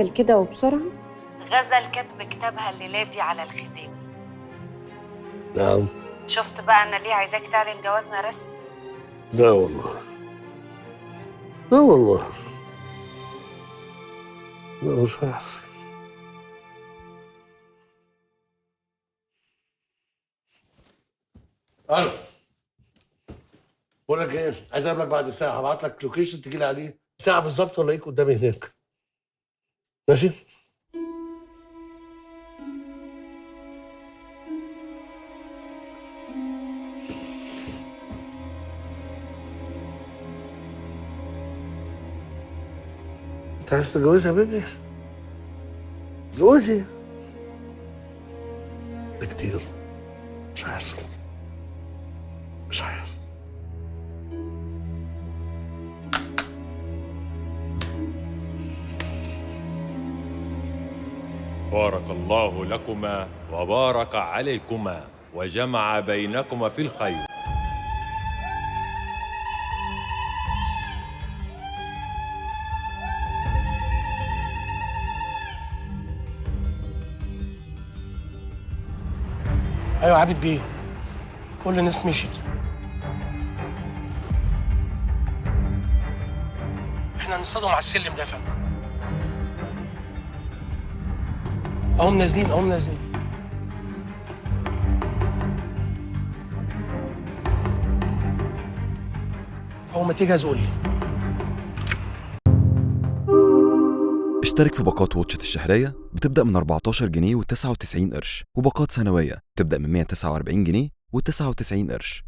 كده وبسرعة. غزل كاتبة كتابها الليلة دي على الخديوي. نعم. شفت بقى أنا ليه عايزاك تعلن جوازنا رسمي؟ لا والله، لا والله، لا مش عارف. الو، بقول لك ايه، عايز اقابلك بعد ساعه، هبعت لك لوكيشن تجي لي عليه ساعه بالظبط والاقيك قدامي هناك. ماشي؟ انت عايز تتجوزها يا بيبي؟ جوزي بكتير. مش عايز، مش عايز. بارك الله لكما وبارك عليكما وجمع بينكما في الخير. ايوه عابد بيه، كل الناس مشيت. احنا هنصطدم على السلم ده يا فندم. اهم نازلين اهم نازلين. اول ما تجهز قول لي. اشترك في باقات واتشت الشهرية بتبدأ من 14 جنيه و99 قرش، وباقات سنوية بتبدأ من 149 جنيه و99 قرش.